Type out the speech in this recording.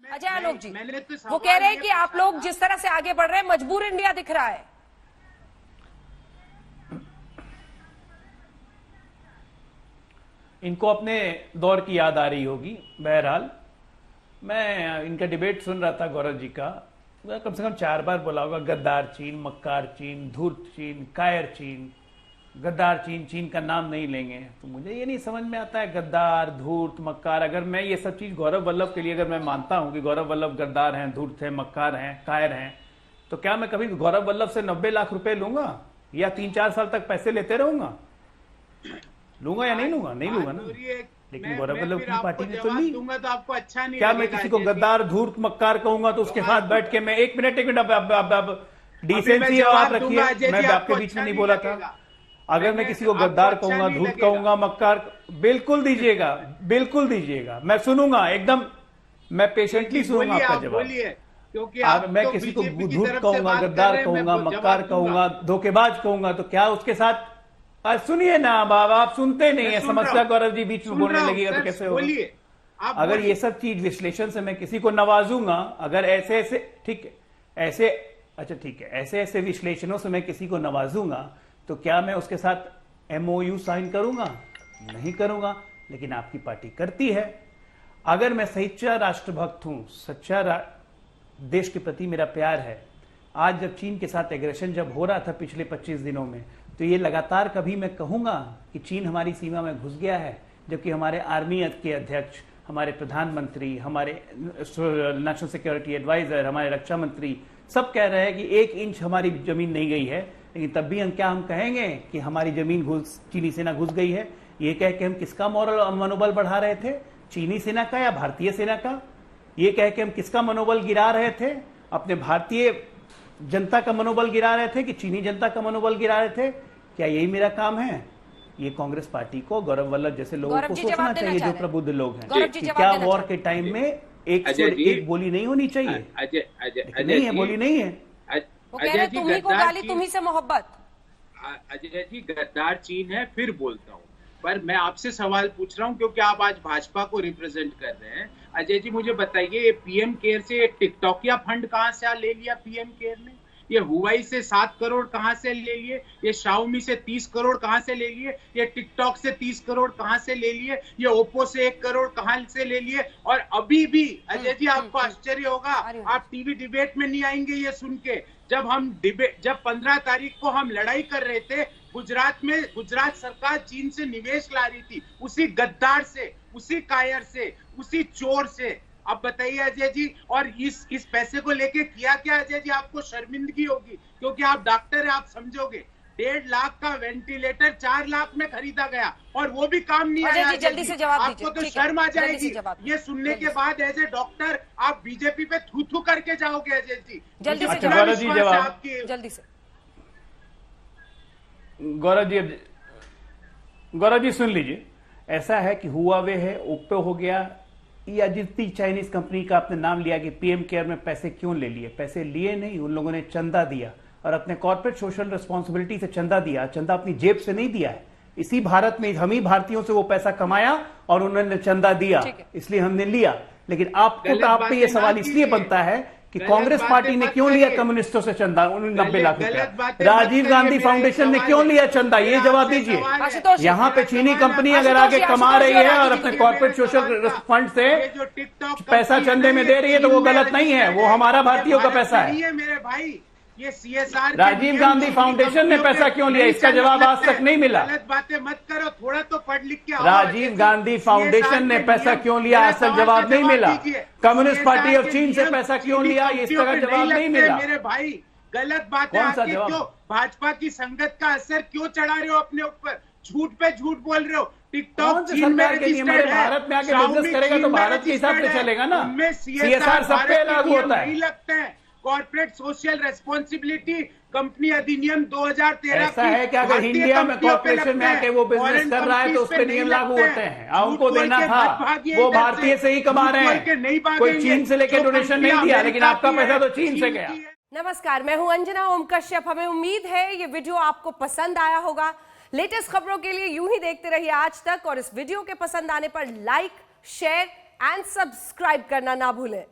अजय आलोक जी, तो वो कह रहे हैं कि आप लोग जिस तरह से आगे बढ़ रहे हैं मजबूर इंडिया दिख रहा है। इनको अपने दौर की याद आ रही होगी। बहरहाल मैं इनका डिबेट सुन रहा था गौरव जी का, कम से कम 4 बार बोला होगा गद्दार चीन, मक्कार चीन, धूर्त चीन, कायर चीन, गद्दार चीन। चीन का नाम नहीं लेंगे तो मुझे ये नहीं समझ में आता है गद्दार, धूर्त, मक्कार। अगर मैं ये सब चीज गौरव वल्लभ के लिए अगर मैं मानता हूं कि गौरव वल्लभ गद्दार हैं, धूर्त हैं, मक्कार हैं, कायर हैं, तो क्या मैं कभी गौरव वल्लभ से 90 लाख रुपए लूंगा या 3-4 साल तक पैसे लेते रहूंगा? लूंगा या नहीं लूंगा? नहीं लूंगा ना। लेकिन गौरव वल्लभ की पार्टी ने तो ली। दूंगा तो आपको अच्छा नहीं क्या मैं किसी को गद्दार, धूर्त, मक्कार कहूंगा तो उसके साथ बैठ के मैं एक मिनट डिसेंसी आप रखिए, मैं आपके बीच में नहीं बोला था। अगर मैं किसी को गद्दार कहूंगा, धूर्त कहूंगा, मक्कार, बिल्कुल दीजिएगा, बिल्कुल दीजिएगा, मैं सुनूंगा एकदम, मैं पेशेंटली सुनूंगा आपका जवाब। क्योंकि मैं किसी को धूर्त कहूंगा, गद्दार कहूंगा, मक्कार कहूंगा, धोखेबाज कहूंगा तो क्या उसके साथ सुनिए ना आप सुनते नहीं है। समस्या गौरव जी बीच में बोलने लगेगा तो कैसे होगा? अगर ये सब चीज विश्लेषण से मैं किसी को नवाजूंगा, अगर ऐसे ऐसे ठीक है, ऐसे अच्छा ठीक है, ऐसे ऐसे विश्लेषणों से मैं किसी को नवाजूंगा तो क्या मैं उसके साथ MOU साइन करूंगा? नहीं करूंगा। लेकिन आपकी पार्टी करती है। अगर मैं सच्चा राष्ट्रभक्त हूं, सच्चा देश के प्रति मेरा प्यार है, आज जब चीन के साथ एग्रेशन जब हो रहा था पिछले 25 दिनों में, तो ये लगातार कभी मैं कहूंगा कि चीन हमारी सीमा में घुस गया है, जबकि हमारे आर्मी के अध्यक्ष, हमारे प्रधानमंत्री, हमारे नेशनल सिक्योरिटी एडवाइजर, हमारे रक्षा मंत्री सब कह रहे हैं कि 1 इंच हमारी जमीन नहीं गई है। लेकिन तब भी हम कहेंगे कि हमारी जमीन चीनी सेना घुस गई है? ये कह के हम किसका मनोबल बढ़ा रहे थे? चीनी सेना का या भारतीय सेना का? ये कह के हम किसका मनोबल गिरा रहे थे? अपने भारतीय जनता का मनोबल गिरा रहे थे कि चीनी जनता का मनोबल गिरा रहे थे? क्या यही मेरा काम है? ये कांग्रेस पार्टी को, गौरव वल्लभ जैसे लोगों को सोचना चाहिए, जो प्रबुद्ध लोग हैं, कि क्या वॉर के टाइम में एक बोली नहीं होनी चाहिए? नहीं है, बोली नहीं है। वो कह रहे तुम्ही को गाली, तुम्ही से मोहब्बत। अजय जी, गद्दार चीन है, फिर बोलता हूँ, पर मैं आपसे सवाल पूछ रहा हूँ क्योंकि आप आज भाजपा को रिप्रेजेंट कर रहे हैं। अजय जी मुझे बताइए, ये पीएम केयर से टिकटॉकिया फंड कहाँ से ले लिया पीएम केयर ने? ये हुवाई से 7 करोड़ कहां से ले लिए? ये शाओमी से 30 करोड़ कहां से ले लिए? ये टिकटॉक से 30 करोड़ कहां से ले लिए? ये ओप्पो से 1 करोड़ कहां से ले लिए? और अभी भी अजय जी आपको आश्चर्य होगा, आप टीवी डिबेट में नहीं आएंगे ये सुन के, जब 15 तारीख को हम लड़ाई कर रहे थे गुजरात में, गुजरात सरकार चीन से निवेश ला रही थी, उसी गद्दार से, उसी कायर से, उसी चोर से। अब बताइए अजय जी, और इस पैसे को लेके किया क्या अजय जी? आपको शर्मिंदगी होगी क्योंकि आप डॉक्टर हैं, आप समझोगे। 1.5 लाख का वेंटिलेटर 4 लाख में खरीदा गया और वो भी काम नहीं आया। जल्दी से जवाब दीजिए। आपको तो शर्म आ जाएगी ये सुनने के बाद। एज ए डॉक्टर आप बीजेपी पे थू थू करके जाओगे अजय जी। जल्दी से जवाब, जल्दी से। गौरव जी सुन लीजिए, ऐसा है कि हुआवे है, ओप्पो हो गया, या जितनी चाइनीज कंपनी का आपने नाम लिया कि पीएम केयर में पैसे क्यों ले लिए? पैसे लिए नहीं, उन लोगों ने चंदा दिया और अपने कॉर्पोरेट सोशल रिस्पॉन्सिबिलिटी से चंदा दिया। चंदा अपनी जेब से नहीं दिया है, इसी भारत में हम ही भारतीयों से वो पैसा कमाया और उन्होंने चंदा दिया, इसलिए हमने लिया। लेकिन आपको तो आप पे ये सवाल इसलिए बनता है कि कांग्रेस पार्टी ने क्यों लिया कम्युनिस्टों से चंदा 90 लाख रुपया? राजीव गांधी फाउंडेशन ने क्यों लिया चंदा? ये जवाब दीजिए। यहाँ पे चीनी कंपनी अगर आगे कमा रही है और अपने कॉर्पोरेट सोशल फंड से पैसा चंदे में दे रही है तो वो गलत नहीं है, वो हमारा भारतीयों का पैसा है। मेरे भाई, ये CSR राजीव गांधी फाउंडेशन ने पैसा क्यों लिया, इसका जवाब आज तक नहीं मिला। गलत बातें मत करो, थोड़ा तो पढ़ लिख के। राजीव गांधी फाउंडेशन ने पैसा क्यों लिया, असल जवाब नहीं मिला। कम्युनिस्ट पार्टी ऑफ चीन से पैसा क्यों लिया, इसका जवाब नहीं मिला। मेरे भाई, गलत बातें आती क्यों? भाजपा की संगत का असर क्यों चढ़ा रहे हो अपने ऊपर? झूठ पे झूठ बोल रहे हो। टिकटॉक चीन में रजिस्टर्ड है, भारत में आके बिजनेस करेगा तो भारत के हिसाब से चलेगा ना। CSR सब पे लागू होता है। लगता है कॉर्पोरेट सोशल रेस्पॉन्सिबिलिटी कंपनी अधिनियम 2013 ऐसा है कि अगर इंडिया में कॉर्पोरेशन में आके वो बिजनेस कर रहा है तो उस पर नियम लागू होते हैं। उनको देना था, वो भारतीय से ही कमा रहे हैं, कोई चीन से लेके डोनेशन नहीं दिया, लेकिन आपका पैसा तो चीन से गया। नमस्कार, मैं हूं अंजना ओम कश्यप। हमें उम्मीद है ये वीडियो आपको पसंद आया होगा। लेटेस्ट खबरों के लिए यूं ही देखते रहिए आज तक, और इस वीडियो के पसंद आने पर लाइक, शेयर एंड सब्सक्राइब करना ना भूलें।